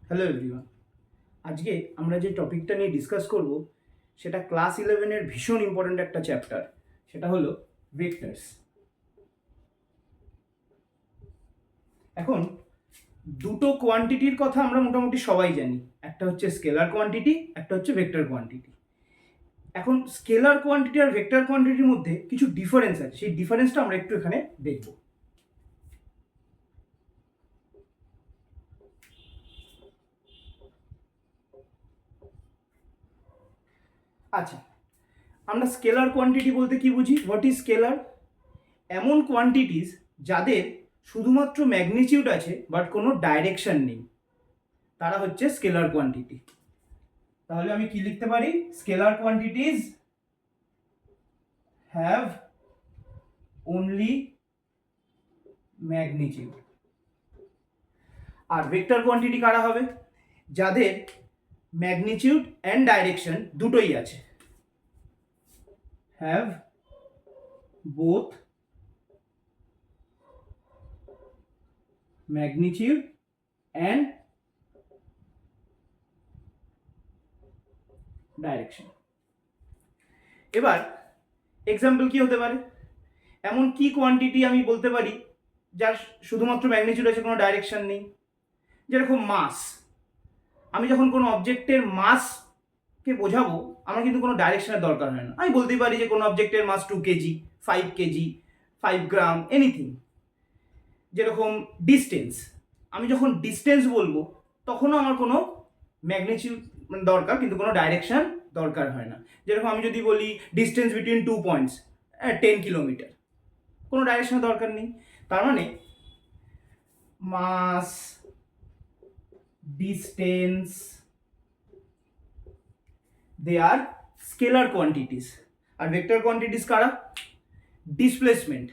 Hello everyone. আজকে আমরা যে টপিকটা নিয়ে ডিসকাস করব সেটা ক্লাস 11-এর ভীষণ ইম্পর্ট্যান্ট একটা চ্যাপ্টার, সেটা হলো ভেক্টরস। এখন দুটো কোয়ান্টিটির কথা আমরা মোটামুটি সবাই জানি, একটা হচ্ছে স্কেলার কোয়ান্টিটি, একটা হচ্ছে ভেক্টর কোয়ান্টিটি। এখন স্কেলার কোয়ান্টিটি আর ভেক্টর কোয়ান্টিটির মধ্যে কিছু ডিফারেন্স আছে, সেই ডিফারেন্সটা আমরা একটু এখানে দেখব। আচ্ছা, আমরা স্কেলার কোয়ান্টিটি বলতে কি বুঝি? What is scalar? এমন কোয়ান্টিটিস যাদের শুধুমাত্র ম্যাগনিটিউড আছে বাট কোনো ডাইরেকশন নেই, তারা হচ্ছে স্কেলার কোয়ান্টিটি। তাহলে আমি কি লিখতে পারি? Scalar quantities have only magnitude. আর ভেক্টর কোয়ান্টিটি কারা হবে? যাদের ম্যাগনিটিউড অ্যান্ড ডাইরেকশন দুটোই আছে। Have both magnitude and direction. এবার এক্সাম্পল কি হতে পারে? এমন কি কোয়ান্টিটি আমি বলতে পারি যার শুধুমাত্র ম্যাগনিটিউড আছে, কোনো ডাইরেকশন নেই? যেরকম মাস। আমি যখন কোনো অবজেক্টের মাসকে বোঝাবো, আমার কিন্তু কোনো ডাইরেকশনের দরকার হয় না। আমি বলতেই পারি যে কোনো অবজেক্টের মাস 2 কেজি, 5 কেজি, 5 গ্রাম, এনিথিং। যেরকম ডিস্টেন্স, আমি যখন ডিস্টেন্স বলবো তখনও আমার কোনো ম্যাগনিটিউড দরকার, কিন্তু কোনো ডাইরেকশন দরকার হয় না। যেরকম আমি যদি বলি ডিস্টেন্স বিটুইন 2 পয়েন্টস 10 কিলোমিটার, কোনো ডাইরেকশনের দরকার নেই। তার মানে মাস, ডিস্টেন্স, দে আর স্কেলার কোয়ান্টিটিস। আর ভেক্টর কোয়ান্টিটিস কারা? ডিসপ্লেসমেন্ট।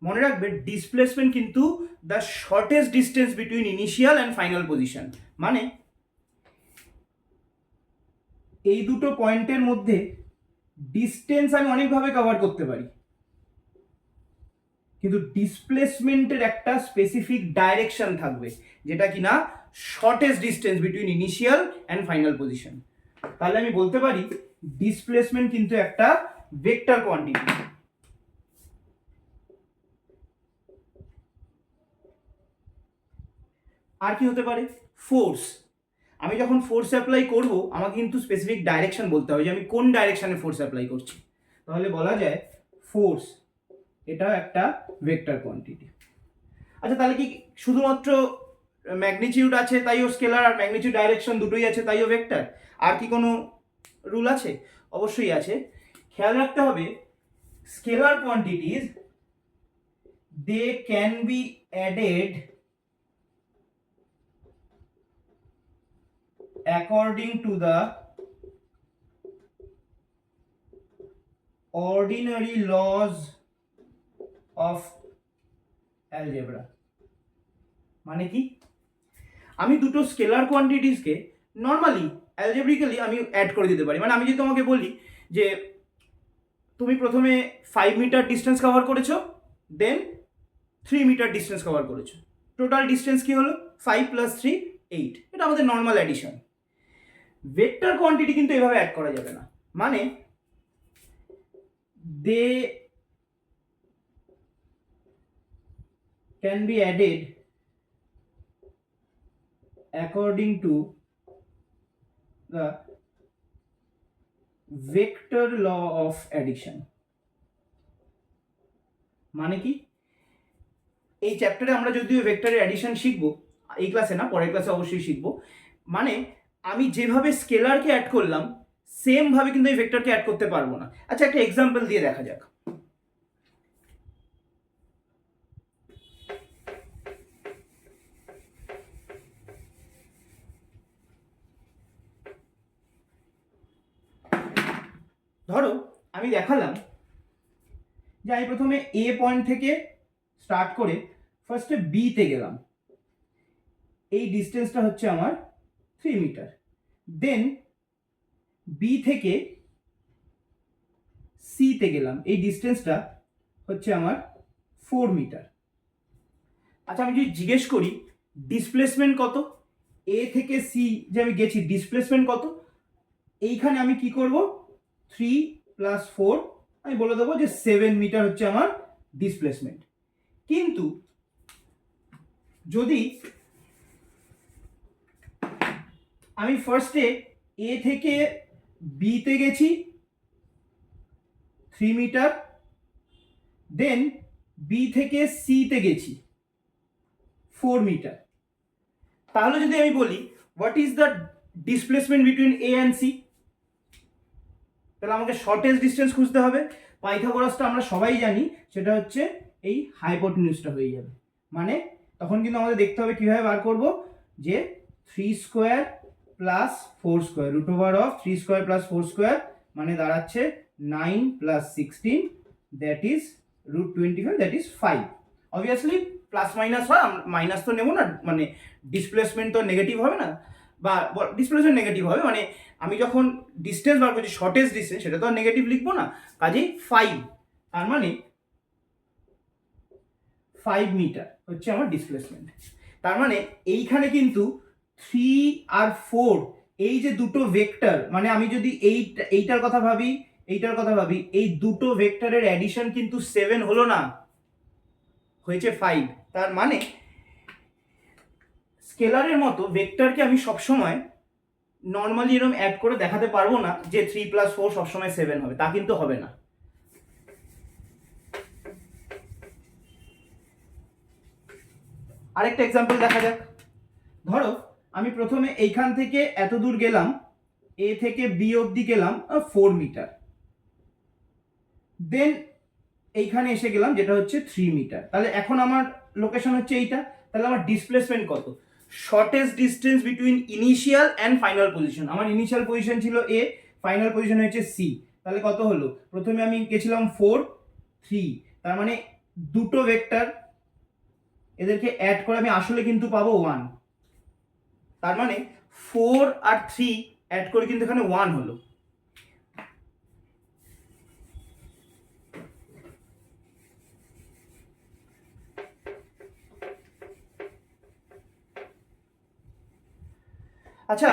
মনে রাখবে, ডিসপ্লেসমেন্ট কিন্তু the shortest distance between initial and final position. মানে এই দুটো পয়েন্টের মধ্যে ডিস্টেন্স আমি অনেকভাবে কভার করতে পারি, কিন্তু ডিসপ্লেসমেন্টের একটা স্পেসিফিক ডাইরেকশন থাকবে, যেটা কিনা shortest distance between initial and final position. তাহলে আমি বলতে পারি ডিসপ্লেসমেন্ট কিন্তু একটা ভেক্টর কোয়ান্টিটি। আর কি হতে পারে? ফোর্স। আমি যখন ফোর্স অ্যাপ্লাই করব, আমাকে কিন্তু স্পেসিফিক ডাইরেকশন বলতে হবে যে আমি কোন ডাইরেকশনে ফোর্স অ্যাপ্লাই করছি। তাহলে বলা যায় ফোর্স এটা একটা ভেক্টর কোয়ান্টিটি। আচ্ছা, তাহলে কি শুধুমাত্র ম্যাগনিটিউড আছে তাইও স্কেলার, আর ম্যাগনিটিউড ডাইরেকশন দুটোই আছে তাইও ভেক্টর? আর কি কোনো রুল আছে? অবশ্যই আছে। খেয়াল রাখতে হবে, scalar quantities they can be added according to the ordinary laws of algebra। মানে কি? আমি দুটো স্কেলার কোয়ান্টিটিসকে নর্মালি অ্যালজেব্রিক্যালি আমি অ্যাড করে দিতে পারি। মানে আমি যদি তোমাকে বলি যে তুমি প্রথমে 5 মিটার ডিস্টেন্স কভার করেছো, দেন 3 মিটার ডিস্টেন্স কভার করেছো, টোটাল ডিস্টেন্স কি হলো? 5 + 3 8। এটা আমাদের নর্মাল অ্যাডিশন। ভেক্টর কোয়ান্টিটি কিন্তু এভাবে অ্যাড করা যাবে না। মানে they can be added according to the vector law of addition। মানে কি? এই চ্যাপ্টারে আমরা যদিও ভেক্টরের অ্যাডিশন শিখবো, এই ক্লাসে না, পরের ক্লাসে অবশ্যই শিখবো। মানে আমি যেভাবে স্কেলারকে অ্যাড করলাম সেম ভাবে কিন্তু এই ভেক্টরকে অ্যাড করতে পারবো না। আচ্ছা, একটা এক্সাম্পল দিয়ে দেখা যাক। ধরো আমি দেখালাম যে আমি প্রথমে এ পয়েন্ট থেকে স্টার্ট করে ফার্স্টে বিতে গেলাম, এই ডিস্টেন্সটা হচ্ছে আমার 3 মিটার। দেন বি থেকে সিতে গেলাম, এই ডিস্টেন্সটা হচ্ছে আমার 4 মিটার। আচ্ছা, আমি যদি জিজ্ঞেস করি ডিসপ্লেসমেন্ট কত, এ থেকে সি যে আমি গেছি ডিসপ্লেসমেন্ট কত, এইখানে আমি কি করব 3 + 4 আমি বলে দেবো যে 7 মিটার হচ্ছে আমার ডিসপ্লেসমেন্ট। কিন্তু যদি আমি ফার্স্টে এ থেকে বি তে গেছি 3 মিটার, দেন বি থেকে সি তে গেছি 4 মিটার, তাহলে যদি আমি বলি what is the displacement between A and C, তাহলে আমাকে শর্টেস্ট ডিস্টেন্স খুঁজতে হবে। পাইথাগোরাসটা আমরা সবাই জানি, সেটা হচ্ছে এই হাইপোটেনিউসটা হয়ে যাবে। মানে তখন কিন্তু আমাদের দেখতে হবে কিভাবে বার করব, যে 3 square plus 4 square root over of 3 square plus 4 square মানে দাঁড়াচ্ছে 9 + 16 that is √25 that is 5। Obviously plus minus হয়, মাইনাস তো নেব না, মানে ডিসপ্লেসমেন্ট তো নেগেটিভ হবে না, বা ডিসপ্লেসমেন্ট নেগেটিভ হবে, মানে আমি যখন ডিস্টেন্স বার করছি শর্টেস্ট ডিস্টেন্স সেটা তো আর নেগেটিভ লিখবো না, কাজেই 5, তার মানে 5 মিটার হচ্ছে আমার ডিসপ্লেসমেন্ট। তার মানে এইখানে কিন্তু 3 আর 4 এই যে দুটো ভেক্টর, মানে আমি যদি এইটার কথা ভাবি এইটার কথা ভাবি, এই দুটো ভেক্টরের অ্যাডিশন কিন্তু 7 হলো না, হয়েছে 5। তার মানে স্কেলারের মতো ভেক্টরকে আমি সবসময় নর্মালি এরকম অ্যাড করে দেখাতে পারবো না যে 3 + 4 সবসময় 7 হবে, তা কিন্তু হবে না। আরেকটা এক্সাম্পল দেখা যাক। ধরো আমি প্রথমে এইখান থেকে এত দূর গেলাম, এ থেকে বি অবধি গেলাম 4 মিটার, দেন এইখানে এসে গেলাম যেটা হচ্ছে 3 মিটার। তাহলে এখন আমার লোকেশন হচ্ছে এইটা, তাহলে আমার ডিসপ্লেসমেন্ট কত, shortest distance between initial and final position. আমার ইনিশিয়াল পজিশন ছিল এ, ফাইনাল পজিশন হচ্ছে সি, তাহলে কত হলো, প্রথমে আমি গেছিলাম 4 3, তার মানে দুটো ভেক্টর এদেরকে অ্যাড করে আমি আসলে কিন্তু পাবো 1, তার মানে 4 আর 3 অ্যাড করে কিন্তু এখানে 1 হলো। আচ্ছা,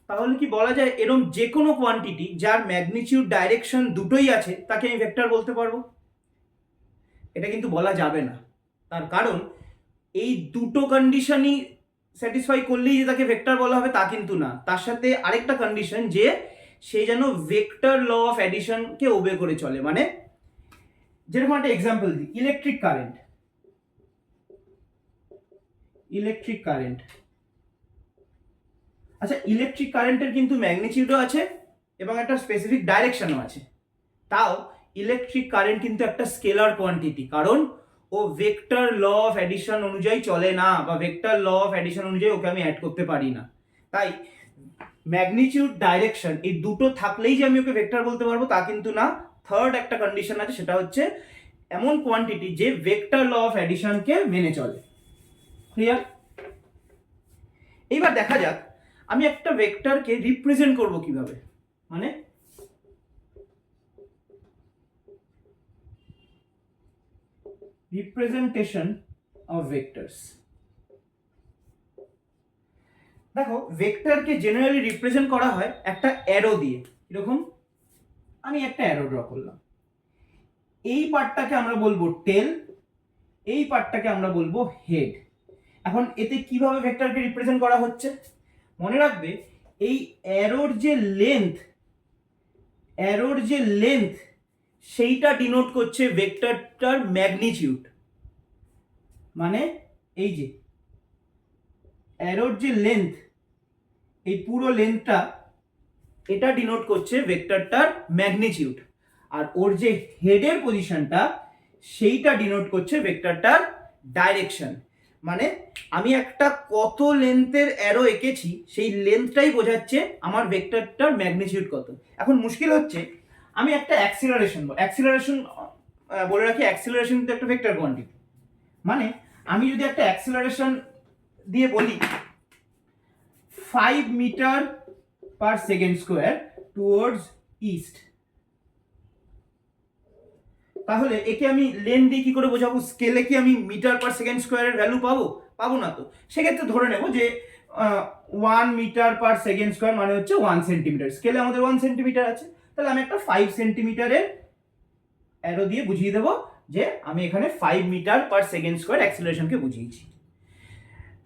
তাহলে কি বলা যায় এরকম যে কোনো কোয়ান্টিটি যার ম্যাগনিটিউড ডাইরেকশন দুটোই আছে তাকে আমি ভেক্টর বলতে পারবো? এটা কিন্তু বলা যাবে না, তার কারণ এই দুটো কন্ডিশনই স্যাটিসফাই করলেই যে তাকে ভেক্টর বলা হবে তা কিন্তু না, তার সাথে আরেকটা কন্ডিশন যে সে যেন ভেক্টর ল অফ অ্যাডিশনকে ওবে করে চলে। মানে যেরকম একটা এক্সাম্পল দিই, ইলেকট্রিক কারেন্ট। আচ্ছা, ইলেকট্রিক কারেন্টের কিন্তু ম্যাগনিটিউডও আছে এবং একটা স্পেসিফিক ডাইরেকশনও আছে, তাও ইলেকট্রিক কারেন্ট কিন্তু একটা স্কেলার কোয়ান্টিটি, কারণ ও ভেক্টর ল অফ অ্যাডিশন অনুযায়ী চলে না, বা ভেক্টর ল অফ অ্যাডিশন অনুযায়ী ওকে আমি অ্যাড করতে পারি না। তাই ম্যাগনিটিউড ডাইরেকশন এই দুটো থাকলেই যে আমি ওকে ভেক্টর বলতে পারবো তা কিন্তু না। থার্ড একটা কন্ডিশন আছে, সেটা হচ্ছে এমন কোয়ান্টিটি যে ভেক্টর ল অফ অ্যাডিশনকে মেনে চলে। ক্লিয়ার? এইবার দেখা যাক আমি একটা ভেক্টরকে রিপ্রেজেন্ট করব কিভাবে। মানে রিপ্রেজেন্টেশন অফ ভেক্টরস। দেখো, ভেক্টরকে জেনারেলি রিপ্রেজেন্ট করা হয় একটা অ্যারো দিয়ে। এরকম আমি একটা অ্যারো ড্র করলাম, এই পার্টটাকে আমরা বলবো টেল, এই পার্টটাকে আমরা বলবো হেড। এখন এতে কিভাবে ভেক্টরকে রিপ্রেজেন্ট করা হচ্ছে, মনে রাখবে এই অ্যারোর যে লেন্থ সেইটা ডিনোট করছে ভেক্টরটার ম্যাগনিটিউড। মানে এই যে অ্যারোর যে লেন্থ, এই পুরো লেন্থটা এটা ডিনোট করছে ভেক্টরটার ম্যাগনিটিউড, আর ওর যে হেডের পজিশনটা সেইটা ডিনোট করছে ভেক্টরটার ডাইরেকশন। মানে আমি একটা কত লেন্থের অ্যারো এঁকেছি সেই লেন্থটাই বোঝাচ্ছে আমার ভেক্টরটার ম্যাগনিটিউড কত। এখন মুশকিল হচ্ছে আমি একটা অ্যাক্সিলারেশন বলে রাখি, অ্যাক্সিলারেশন কিন্তু একটা ভেক্টর কোয়ান্টিটি। মানে আমি যদি একটা অ্যাক্সিলারেশন দিয়ে বলি 5 metre per second square towards east, তাহলে একে আমি লেন দিয়ে কি করে বোঝাবো? স্কেলে কি আমি মিটার পার সেকেন্ড স্কোয়ারের ভ্যালু পাবো না তো। সেক্ষেত্রে ধরে নেব যে 1 মিটার পার সেকেন্ড স্কোয়ার মানে হচ্ছে 1 সেন্টিমিটার। স্কেলে আমাদের 1 সেন্টিমিটার আছে, তাহলে আমি একটা 5 সেন্টিমিটারের অ্যারো দিয়ে বুঝিয়ে দেবো যে আমি এখানে 5 মিটার পার সেকেন্ড স্কোয়ার অ্যাক্সিলারেশনকে বুঝিয়েছি।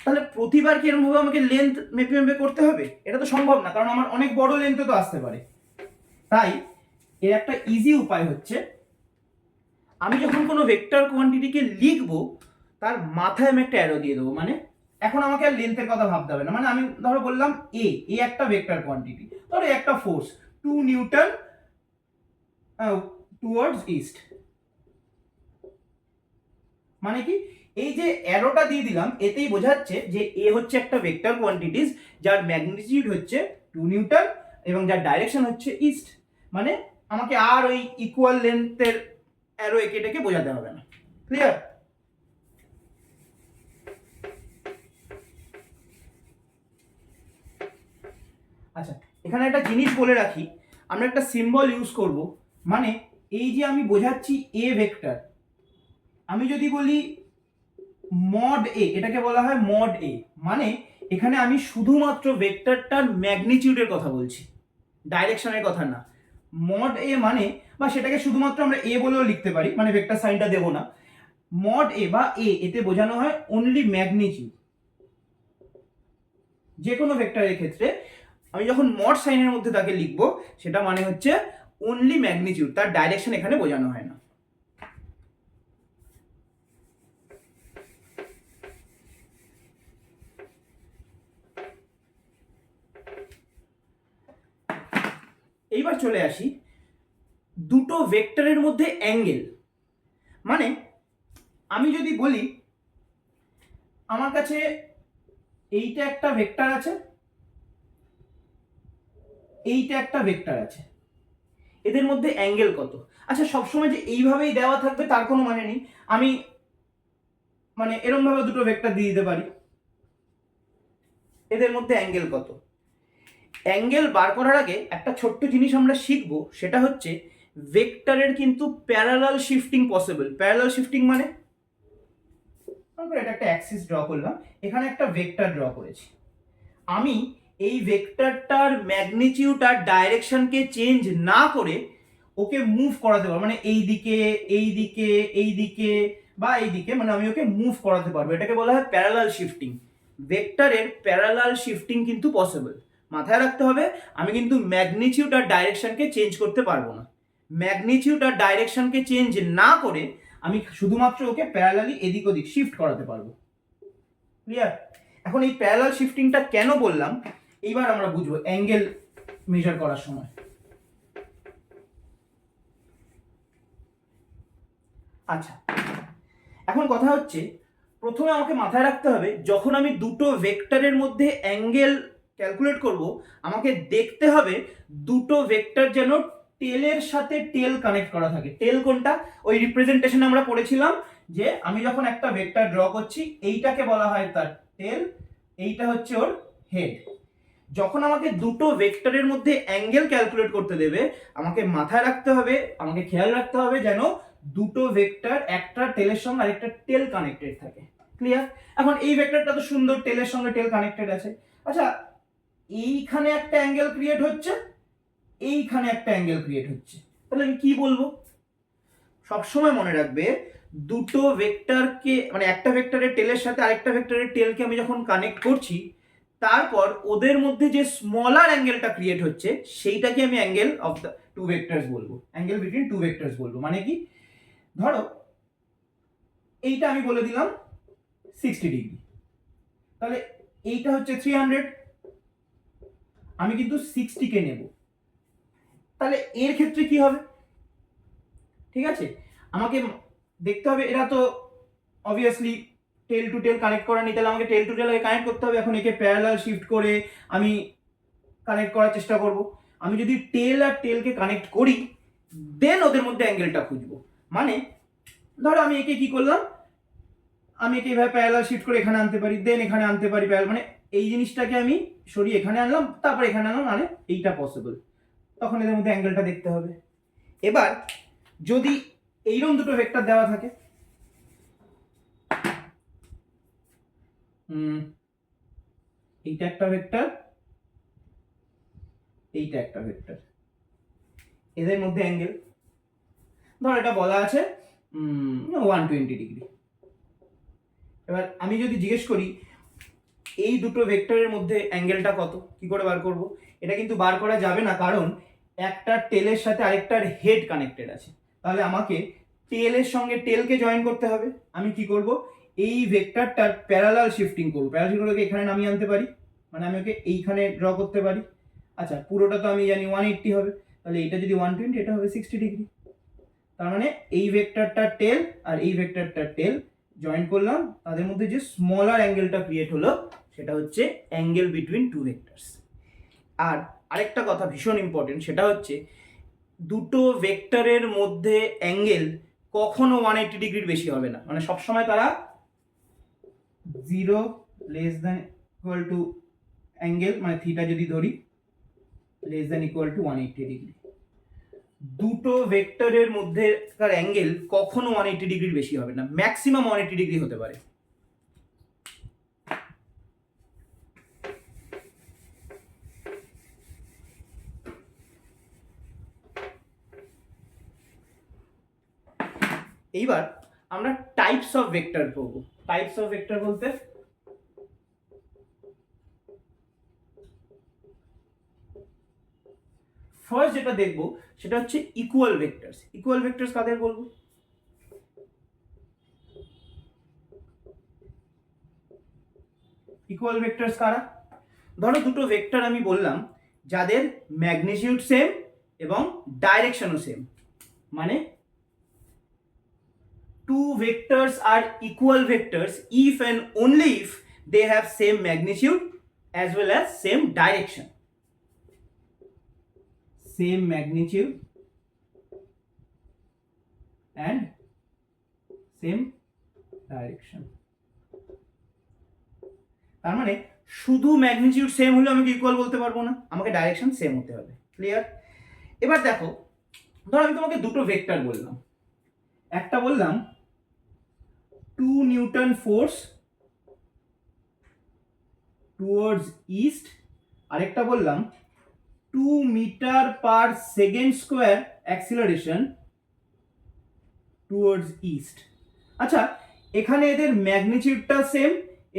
তাহলে প্রতিবার কি এরকমভাবে আমাকে লেন্থ মেপে করতে হবে? এটা তো সম্ভব না, কারণ আমার অনেক বড় লেন্থও তো আসতে পারে। তাই এর একটা ইজি উপায় হচ্ছে, আমি যখন কোনো ভেক্টর কোয়ান্টিটিকে লিখবো তার মাথায় আমি একটা অ্যারো দিয়ে দেবো। মানে এখন আমাকে আর লেন্থের কথা ভাবতে হবে না। মানে আমি ধরো বললাম এ একটা ভেক্টর কোয়ান্টিটি, ধরো একটা ফোর্স 2 নিউটন টুয়ার্ডস ইস্ট। মানে কি, এই যে অ্যারোটা দিয়ে দিলাম এতেই বোঝাচ্ছে যে এ হচ্ছে একটা ভেক্টর কোয়ান্টিটিস যার ম্যাগনিটিউড হচ্ছে 2 নিউটন এবং যার ডাইরেকশন হচ্ছে ইস্ট। মানে আমাকে আর ওই ইকুয়াল লেন্থের অ্যারো এঁকে টেকে বোঝাতে হবে না। ক্লিয়ার? আচ্ছা, এখানে একটা জিনিস বলে রাখি, আমরা একটা সিম্বল ইউজ করব। মানে এই যে আমি বোঝাচ্ছি এ ভেক্টর, আমি যদি বলি মড এ, এটাকে বলা হয় মড এ। মানে এখানে আমি শুধুমাত্র ভেক্টরটার ম্যাগনিটিউডের কথা বলছি, ডাইরেকশনের কথা না। মড এ মানে, বা সেটাকে শুধুমাত্র আমরা এ বলেও লিখতে পারি, মানে ভেক্টর সাইনটা দেবো না। মড এ বা এতে বোঝানো হয় অনলি ম্যাগনিটিউড। যে কোনো ভেক্টরের ক্ষেত্রে আমি যখন মড সাইনের মধ্যে তাকে লিখবো, সেটা মানে হচ্ছে অনলি ম্যাগনিটিউড, তার ডাইরেকশন এখানে বোঝানো হয় না। এইবার চলে আসি দুটো ভেক্টরের মধ্যে অ্যাঙ্গেল। মানে আমি যদি বলি আমার কাছে এইটা একটা ভেক্টর আছে, এইটা একটা ভেক্টর আছে, এদের মধ্যে অ্যাঙ্গেল কত? আচ্ছা, সবসময় যে এইভাবেই দেওয়া থাকবে তার কোনো মানে নেই। আমি মানে এরকম ভাবে দুটো ভেক্টর দিয়ে দিতে পারি, এদের মধ্যে অ্যাঙ্গেল কত? অ্যাঙ্গেল বার করার আগে একটা ছোট্ট জিনিস আমরা শিখবো, সেটা হচ্ছে ভেক্টরের কিন্তু parallel shifting possible. Parallel shifting মানে আমরা এটা একটা অ্যাক্সিস ড্র করলাম, এখানে একটা ভেক্টর ড্র করেছি। আমি এই ভেক্টরটার ম্যাগনিটিউড আর ডাইরেকশনকে চেঞ্জ না করে ওকে মুভ করাতে পারবো। মানে এই দিকে, এই দিকে, এই দিকে বা এই দিকে, মানে আমি ওকে মুভ করাতে পারবো। এটাকে বলা হয় প্যারালাল শিফটিং। ভেক্টরের প্যারালাল শিফটিং কিন্তু পসিবল। মাথায় রাখতে হবে, আমি কিন্তু ম্যাগনিটিউড আর ডাইরেকশনকে চেঞ্জ করতে পারবো না। ম্যাগনিটিউড আর ডাইরেকশনকে চেঞ্জ না করে আমি শুধুমাত্র ওকে প্যারালালি এদিক ওদিক শিফট করাতে পারবো। ক্লিয়ার? এখন এই প্যারালাল শিফটিংটা কেন বললাম এইবার আমরা বুঝবো অ্যাঙ্গেল মেজার করার সময়। আচ্ছা, এখন কথা হচ্ছে, প্রথমে আমাকে মাথায় রাখতে হবে যখন আমি দুটো ভেক্টরের মধ্যে অ্যাঙ্গেল ক্যালকুলেট করব, আমাকে দেখতে হবে দুটো ভেক্টর যেন টেলের সাথে টেল কানেক্ট করা থাকে। টেল কোনটা? ওই রিপ্রেজেন্টেশনে আমরা পড়েছিলাম যে আমি যখন একটা ভেক্টর ড্র করছি, এইটাকে বলা হয় তার টেল, এইটা হচ্ছে ওর হেড। যখন আমাকে দুটো ভেক্টরের মধ্যে অ্যাঙ্গেল ক্যালকুলেট করতে দেবে, আমাকে মাথায় রাখতে হবে, আমাকে খেয়াল রাখতে হবে যেন দুটো ভেক্টর একটা টেলের সঙ্গে আরেকটা টেল কানেক্টেড থাকে। ক্লিয়ার? এখন এই ভেক্টরটা তো সুন্দর, টেলের সঙ্গে টেল কানেক্টেড আছে। আচ্ছা, এইখানে একটা অ্যাঙ্গেল ক্রিয়েট হচ্ছে, এইখানে একটা অ্যাঙ্গেল ক্রিয়েট হচ্ছে, তাহলে আমি কি বলবো? সবসময় মনে রাখবে, দুটো ভেক্টরকে, মানে একটা ভেক্টরের টেলের সাথে আরেকটা ভেক্টরের টেলকে আমি যখন কানেক্ট করছি, তারপর ওদের মধ্যে যে স্মলার অ্যাঙ্গেলটা ক্রিয়েট হচ্ছে সেইটাকে আমি angle of the two vectors বলবো, অ্যাঙ্গেল বিটুইন টু ভেক্টরস বলবো। মানে কি, ধরো এইটা আমি বলে দিলাম 60 ডিগ্রি, তাহলে এইটা হচ্ছে 300, আমি কিন্তু 60 কে নেব। তাহলে এর ক্ষেত্রে কি হবে? ঠিক আছে, আমাকে দেখতে হবে, এরা তো obviously tail to tail connect করা নেই, তাহলে আমাকে টেল টু টেল কানেক্ট করতে হবে। এখন একে প্যারালাল শিফট করে আমি কানেক্ট করার চেষ্টা করব। আমি যদি টেল আর টেলকে কানেক্ট করি, দেন ওদের মধ্যে অ্যাঙ্গেলটা খুঁজবো। মানে ধরো আমি একে কি করলাম, আমি একে এভাবে প্যারালাল শিফট করে এখানে আনতে পারি, দেন এখানে আনতে পারি প্যারালাল, মানে এই জিনিসটাকে আমি সরিয়ে এখানে আনলাম, তারপর এখানে আনলাম, মানে এইটা পসিবল। তখন এদের মধ্যে অ্যাঙ্গেলটা দেখতে হবে। এবার যদি এইরকম দুটো ভেক্টর দেওয়া থাকে, এইটা একটা ভেক্টর, এইটা একটা ভেক্টর, এদের মধ্যে অ্যাঙ্গেল ধর এটা বলা আছে 120 ডিগ্রি। এবার আমি যদি জিজ্ঞেস করি এই দুটো ভেক্টরের মধ্যে অ্যাঙ্গেলটা কত, কি করে বার করব? এটা কিন্তু বার করা যাবে না, কারণ একটা টেলের সাথে আরেকটার হেড কানেক্টেড আছে। তাহলে আমাকে টেলের সঙ্গে টেলকে জয়েন করতে হবে। আমি কি করব, এই ভেক্টরটার প্যারালাল শিফটিং করব। প্যারালাল শিফটিং করে এখানে নামিয়ে আনতে পারি, মানে আমি ওকে এইখানে ড্র করতে পারি। আচ্ছা, পুরোটা তো আমি জানি 180 হবে, তাহলে এটা যদি 120, এটা হবে 60 ডিগ্রি। তার মানে এই ভেক্টরটার টেল আর এই ভেক্টরটার টেল জয়েন করলাম, তাদের মধ্যে যে স্মলার অ্যাঙ্গেলটা ক্রিয়েট হলো সেটা হচ্ছে অ্যাঙ্গেল বিটুইন টু ভেক্টরস। আর আরেকটা কথা ভীষণ ইম্পর্টেন্ট, সেটা হচ্ছে দুটো ভেক্টরের মধ্যে অ্যাঙ্গেল কখনো 180 ডিগ্রির বেশি হবে না, মানে সবসময় তারা 0 less than equal to angle, মানে থিটা যদি ধরি, less than equal to 180 degree. দুটো ভেক্টরের মধ্যেকার অ্যাঙ্গেল কখনো 180 ডিগ্রির বেশি হবে না, ম্যাক্সিমাম 180 ডিগ্রি হতে পারে। এইবার আমরা টাইপস অফ ভেক্টর পড়বো। টাইপস অফ ভেক্টর বলতে ফার্স্ট যেটা দেখবো সেটা হচ্ছে ইকুয়াল ভেক্টরস। ইকুয়াল ভেক্টরস কাদের বলবো? ইকুয়াল ভেক্টরস কারা? ধরো দুটো ভেক্টর আমি বললাম যাদের ম্যাগনিটিউড সেম এবং ডাইরেকশনও সেম, মানে two vectors are equal vectors if and only if they have same magnitude as well as same direction. Same magnitude and same direction. তার মানে শুধু ম্যাগনিটিউড সেম হলে আমি ইকুয়াল বলতে পারবো না, আমাকে ডাইরেকশন সেম হতে হবে। ক্লিয়ার? এবার দেখো, ধরো আমি তোমাকে দুটো ভেক্টর বললাম, একটা বললাম 2 নিউটন ফোর্স টুয়ার্ডস ইস্ট, আরেকটা বললাম 2 metre per second square acceleration towards east. আচ্ছা, এখানে এদের ম্যাগনিটিউডটা সেম,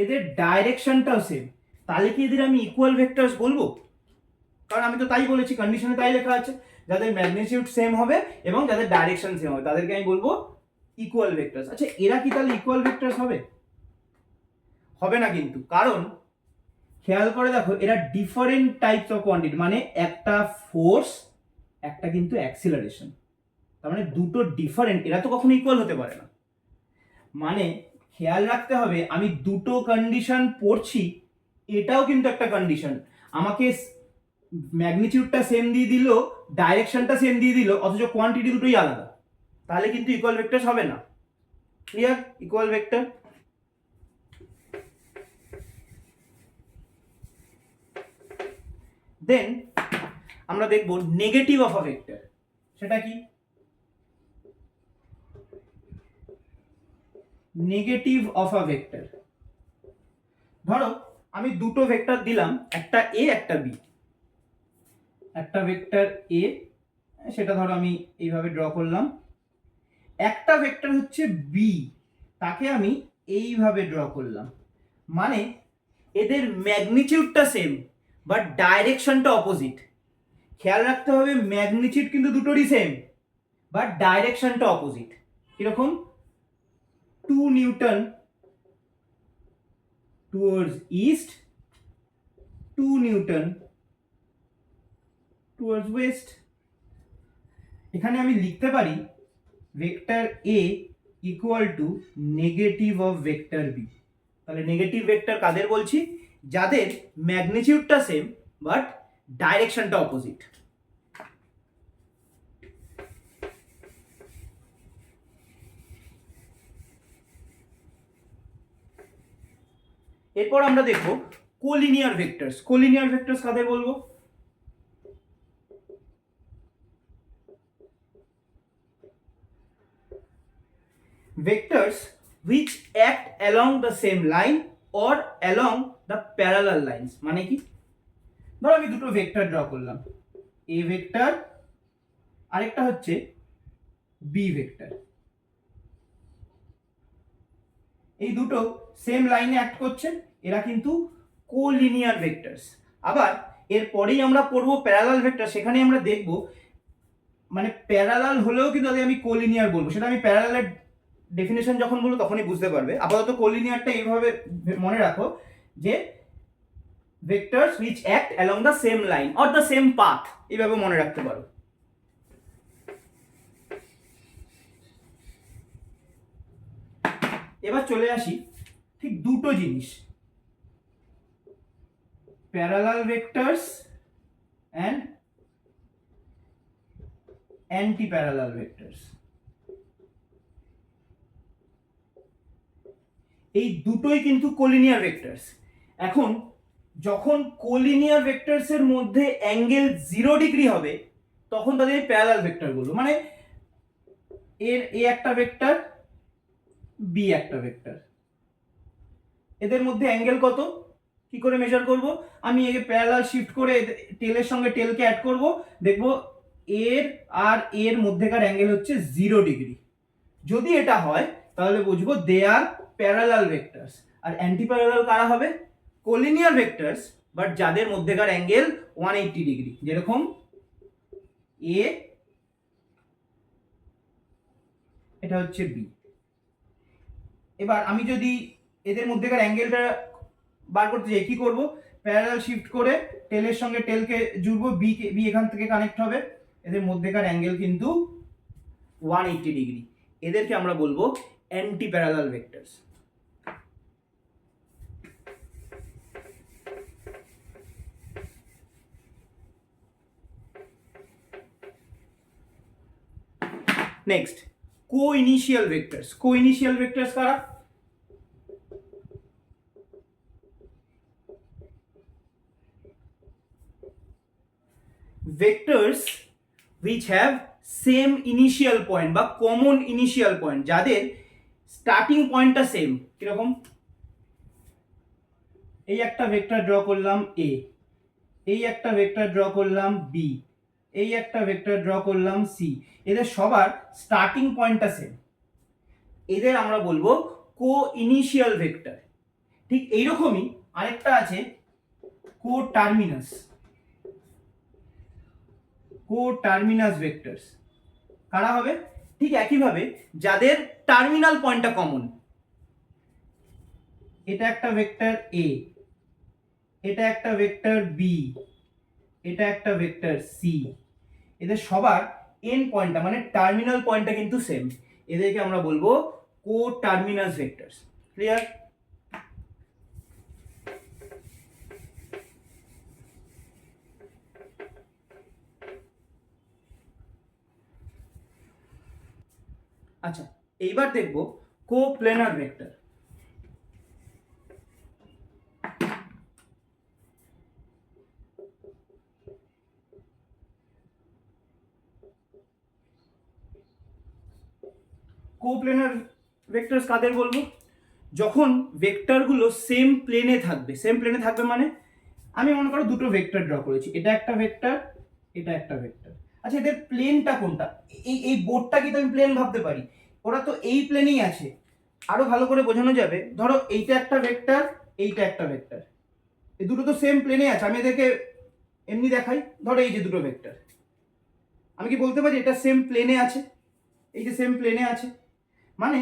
এদের ডাইরেকশনটাও সেম, তাহলে কি এদের আমি ইকুয়াল ভেক্টরস বলবো? কারণ আমি তো তাই বলেছি, কন্ডিশনে তাই লেখা আছে, যাদের ম্যাগনিটিউড সেম হবে এবং যাদের ডাইরেকশন সেম হবে তাদেরকে আমি বলবো ইকুয়াল ভেক্টরস। আচ্ছা, এরা কি তাহলে ইকুয়াল ভেক্টরস হবে? হবে না কিন্তু, কারণ খেয়াল করে দেখো এরা ডিফারেন্ট টাইপস অফ কোয়ান্টিটি, মানে একটা ফোর্স একটা কিন্তু অ্যাক্সিলারেশন, তার মানে দুটো ডিফারেন্ট, এরা তো কখনো ইকুয়াল হতে পারে না। মানে খেয়াল রাখতে হবে আমি দুটো কন্ডিশন পড়ছি, এটাও কিন্তু একটা কন্ডিশন, আমাকে ম্যাগনিটিউডটা সেম দিয়ে দিল, ডাইরেকশনটা সেম দিয়ে দিল, অথচ কোয়ান্টিটি দুটোই আলাদা, তাহলে কিন্তু ইকুয়াল ভেক্টরস হবে না। ক্লিয়ার? Equal vector. দেন আমরা দেখব নেগেটিভ অফ আ ভেক্টর। সেটা কি? নেগেটিভ অফ আ ভেক্টর, ধরো আমি দুটো ভেক্টর দিলাম, একটা এ একটা বি। একটা ভেক্টর এ, সেটা ধরো আমি এইভাবে ড্র করলাম। একটা ভেক্টর হচ্ছে বি, তাকে আমি এইভাবে ড্র করলাম। মানে এদের ম্যাগনিটিউডটা সেম বাট ডাইরেকশনটা অপোজিট। খেয়াল রাখতে হবে ম্যাগনিটিউড কিন্তু দুটোরই সেম বাট ডাইরেকশনটা অপোজিট। কিরকম? 2 newton towards east, 2 newton towards west. এখানে আমি লিখতে পারি vector A equal to negative of vector B. তাহলে নেগেটিভ ভেক্টর কাদের বলছি? যাদের ম্যাগনিটিউডটা সেম বাট ডাইরেকশনটা অপোজিট। এরপর আমরা দেখব কোলিনিয়ার ভেক্টরস। কোলিনিয়ার ভেক্টরস কাদের বলবো? vectors which act along the same line or along the parallel lines মানে কি, ধরো আমি দুটো ভেক্টর ড্র করলাম, a ভেক্টর আরেকটা হচ্ছে b ভেক্টর, এই দুটো সেম লাইনে অ্যাক্ট করছে, এরা কিন্তু কোলিনিয়ার ভেক্টরস। আবার এরপরেই আমরা পড়বো প্যারালাল ভেক্টর, সেখানে আমরা দেখব মানে প্যারালাল হলেও কিন্তু তাদের আমি কোলিনিয়ার বলবো, সেটা আমি প্যারালালের ডেফিনেশন যখন বলবো তখনই বুঝতে পারবে। আপাতত কোলিনিয়ারটা এইভাবে মনে রাখো যে vectors which act along the same line or the same path, এইভাবে মনে রাখতে পারো। এবার চলে আসি ঠিক দুটো জিনিস, parallel vectors and anti parallel vectors. এই দুটোই কিন্তু কোলিনিয়ার ভেক্টরস। এখন যখন কোলিনিয়ার ভেক্টরস এর মধ্যে অ্যাঙ্গেল 0 ডিগ্রি হবে তখন তাদের প্যারালাল ভেক্টর বলবো। মানে এর এ একটা ভেক্টর, বি একটা ভেক্টর, এদের মধ্যে অ্যাঙ্গেল কত, কি করে মেজার করব, আমি একে প্যারালাল শিফট করে টেলের সঙ্গে টেলকে অ্যাড করব, দেখব এর আর এর মধ্যেকার অ্যাঙ্গেল হচ্ছে 0 ডিগ্রি। যদি এটা হয় তাহলে বুঝবো দে are parallel vectors. R anti parallel কারা হবে, কোলিনিয়ার ভেক্টরস বাট যাদের মধ্যেকার অ্যাঙ্গেল 180 ডিগ্রি, যেরকম এ, এটা হচ্ছে বি। এবার আমি যদি এদের মধ্যেকার অ্যাঙ্গেলটা বার করতে চাই কি করব, প্যারালাল শিফট করে টেলের সঙ্গে টেলকে জুড়বো, বি এখান থেকে কানেক্ট হবে, এদের মধ্যেকার অ্যাঙ্গেল কিন্তু 180 ডিগ্রি, এদেরকে আমরা বলবো anti parallel vectors. Next coinitial vectors. Coinitial vectors কারা, vectors which have same initial point বা common initial point, যাদের স্টার্টিং পয়েন্টটা সেম। কিরকম, এই একটা ভেক্টর ড্র করলাম এ, এই একটা ভেক্টর ড্র করলাম বি, এই একটা ভেক্টর ড্র করলাম সি, এদের সবার স্টার্টিং পয়েন্টটা সেম, এদের আমরা বলবো কো ইনিশিয়াল ভেক্টর। ঠিক এইরকমই আরেকটা আছে কো টার্মিনাস, কো টার্মিনাস ভেক্টরস কারা হবে, ঠিক একইভাবে যাদের টার্মিনাল পয়েন্টটা কমন, এটা একটা ভেক্টর এ, এটা একটা ভেক্টর বি, এটা একটা ভেক্টর সি, এদের সবার এন্ড পয়েন্টটা মানে টার্মিনাল পয়েন্টটা কিন্তু সেম, এদেরকে আমরা বলবো কো টার্মিনাস ভেক্টরস। ক্লিয়ার? আচ্ছা, এইবার দেখব কোপ্লেনার ভেক্টর। কোপ্লেনার ভেক্টরস কাদের বলবো, যখন ভেক্টরগুলো সেম প্লেনে থাকবে। সেম প্লেনে থাকবে মানে আমি মনে করো দুটো ভেক্টর ড্র করেছি, এটা একটা ভেক্টর, এটা একটা ভেক্টর। আচ্ছা, এদের প্লেনটা কোনটা, এই বোর্ডটা কি তো আমি প্লেন ভাবতে পারি, ওরা তো এই প্লেনেই আছে। আরো ভালো করে বোঝানো যাবে, ধরো এইটা একটা ভেক্টর, এইটা একটা ভেক্টর, এই দুটো তো সেম প্লেনে আছে। আমি এদেরকে এমনি দেখাই, ধরো এই যে দুটো ভেক্টর, আমি কি বলতে পারি এটা সেম প্লেনে আছে, এই যে সেম প্লেনে আছে, মানে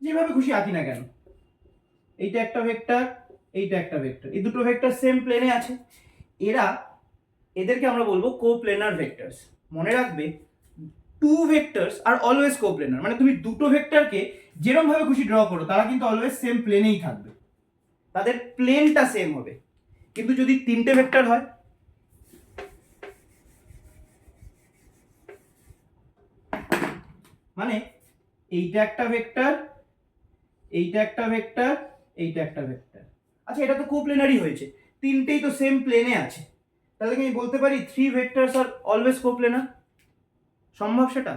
যেভাবে খুশি আঁকি না কেন, এইটা একটা ভেক্টর, এইটা একটা ভেক্টর, এই দুটো ভেক্টর সেম প্লেনে আছে, এদেরকে আমরা বলবো কোপ্লেনার ভেক্টরস। মনে রাখবে টু ভেক্টরস আর অলওয়েজ কোপ্লেনার, মানে তুমি দুটো ভেক্টরকে যেরকম ভাবে খুশি ড্র করো তারা কিন্তু অলওয়েজ সেম প্লেনেই থাকবে, তাদের প্লেনটা সেম হবে। কিন্তু যদি তিনটে ভেক্টর হয়, মানে এইটা একটা ভেক্টর, এইটা একটা ভেক্টর, এইটা একটা ভেক্টর, আচ্ছা এটা তো কোপ্লেনারই হয়েছে, তিনটেই তো সেম প্লেনে আছে, তাহলে কি আমি বলতে পারি থ্রি ভেক্টরস আর অলওয়েজ কোপ্লেনার? সম্ভব সেটা?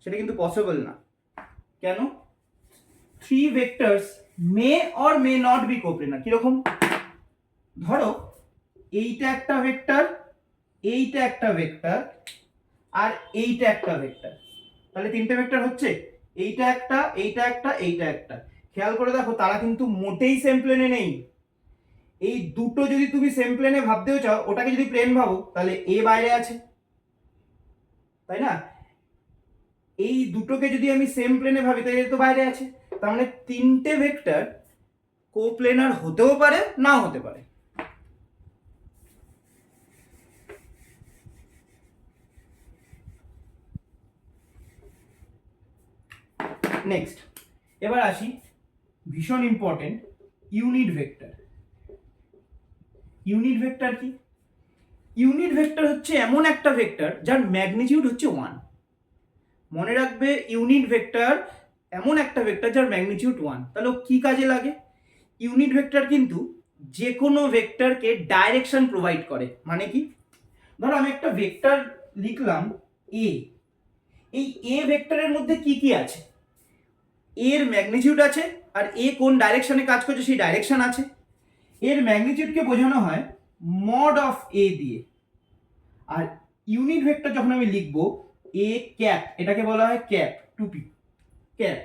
সেটা কিন্তু পসিবল না। কেন? 3 vectors may or may not be coplanar। কিরকম? ধরো এইটা একটা ভেক্টর, এইটা একটা ভেক্টর, আর এইটা একটা ভেক্টর, তাহলে 3টে ভেক্টর হচ্ছে। এইটা একটা, এইটা একটা, এইটা একটা। খেয়াল করে দেখো তারা কিন্তু মোটেই সেম প্লেনে নেই। এই দুটো যদি তুমি সেম প্লেনে ভাবতেও চাও, ওটাকে যদি প্লেন ভাবো তাহলে এ বাইরে আছে, তাই না? এই দুটোকে যদি আমি সেম প্লেনে ভাবি তাহলে এ তো বাইরে আছে। তার মানে 3টে ভেক্টর কোপ্লেনার হতেও পারে, নাও হতে পারে। নেক্সট, এবার আসি ভীষণ important unit vector. Unit vector কি? ইউনিট ভেক্টর হচ্ছে এমন একটা ভেক্টর যার ম্যাগনিটিউড হচ্ছে 1। মনে রাখবে, ইউনিট ভেক্টর এমন একটা ভেক্টর যার ম্যাগনিটিউড 1। তাহলে কি কাজে লাগে? ইউনিট ভেক্টর কিন্তু যে কোনো ভেক্টরকে ডাইরেকশন প্রোভাইড করে। মানে কি? ধরো আমি একটা ভেক্টর লিখলাম এ, এই এ ভেক্টরের মধ্যে কি কি আছে? এর ম্যাগনিটিউড আছে, আর এ কোন ডাইরেকশনে কাজ করছে সেই ডাইরেকশন আছে। এর ম্যাগনিটিউডকে বোঝানো হয় মড অফ এ দিয়ে। আর ইউনিট ভেক্টর যখন আমি লিখবো এ ক্যাপ, এটাকে বলা হয় ক্যাপ, টুপি, ক্যাপ।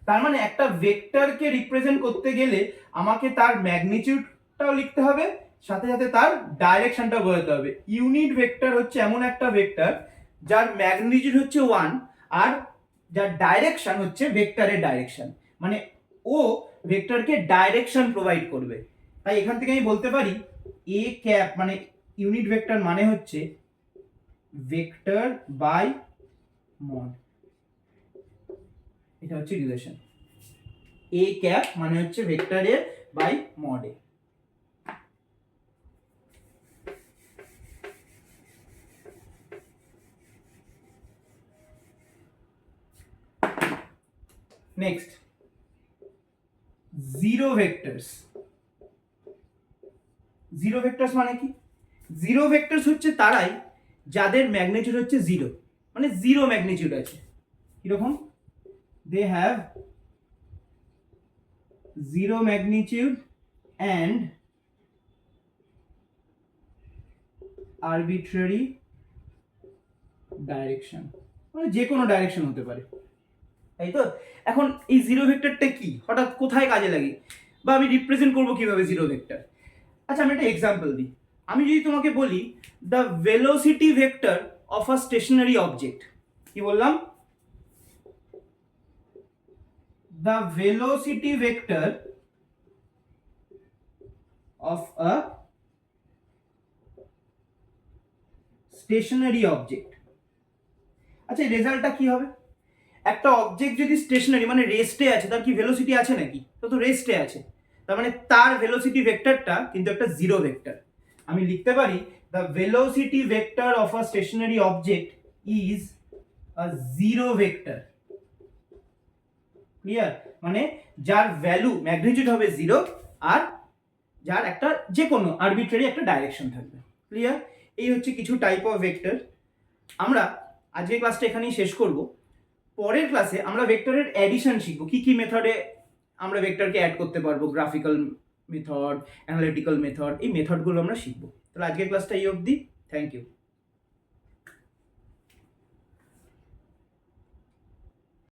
তার মানে একটা ভেক্টরকে রিপ্রেজেন্ট করতে গেলে আমাকে তার ম্যাগনিটিউডটাও লিখতে হবে, সাথে সাথে তার ডাইরেকশনটা বোঝাতে হবে। ইউনিট ভেক্টর হচ্ছে এমন একটা ভেক্টর যার ম্যাগনিটিউড হচ্ছে 1, আর যার ডাইরেকশন হচ্ছে ভেক্টরের ডাইরেকশন। মানে ও ভেক্টরকে ডাইরেকশন প্রোভাইড করবে। তাই এখান থেকে আমি বলতে পারি এ ক্যাপ মানে ইউনিট ভেক্টর মানে হচ্ছে ভেক্টর বাই মড। এটা হচ্ছে রিলেশন। এ ক্যাপ মানে হচ্ছে ভেক্টরের বাই মডে। Next, zero vectors. Zero vectors মানে কি? জিরো ভেক্টরস হচ্ছে তারাই যাদের ম্যাগনিটিউড হচ্ছে 0, মানে 0 ম্যাগনিটিউড আছে। কিরকম? They have 0 magnitude and arbitrary direction, মানে যে কোনো ডাইরেকশন হতে পারে, তাই তো? এখন এই জিরো ভেক্টরটা কি, হঠাৎ কোথায় কাজে লাগে, বা আমি রিপ্রেজেন্ট করবো কিভাবে জিরো ভেক্টর? আচ্ছা আমি একটা এক্সাম্পল দিই। আমি যদি তোমাকে বলি the velocity vector of a stationary object, কি বললাম? The velocity vector of a stationary object. আচ্ছা রেজাল্টটা কি হবে? একটা অবজেক্ট যদি স্টেশনারি মানে রেস্টে আছে, তার কি ভেলোসিটি আছে নাকি? তো রেস্টে আছে, তার মানে তার ভেলোসিটি ভেক্টরটা কিন্তু একটা জিরো ভেক্টর। আমি লিখতে পারি the velocity vector of a stationary object is a zero vector. Clear? মানে যার ভ্যালু ম্যাগনিটিউড হবে 0, আর যার একটা যে কোনো আরবিট্রারি একটা ডাইরেকশন থাকবে। ক্লিয়ার? এই হচ্ছে কিছু টাইপ অফ ভেক্টর। আমরা আজকের ক্লাসটা এখানেই শেষ করব। পরের ক্লাসে আমরা ভেক্টরের অ্যাডিশন শিখব, কি কি মেথডে আমরা ভেক্টরকে অ্যাড করতে পারবো, গ্রাফিক্যাল মেথড, অ্যানালিটিক্যাল মেথড, এই মেথডগুলো আমরা শিখব। তাহলে আজকের ক্লাসটা এই অবধি। Thank you.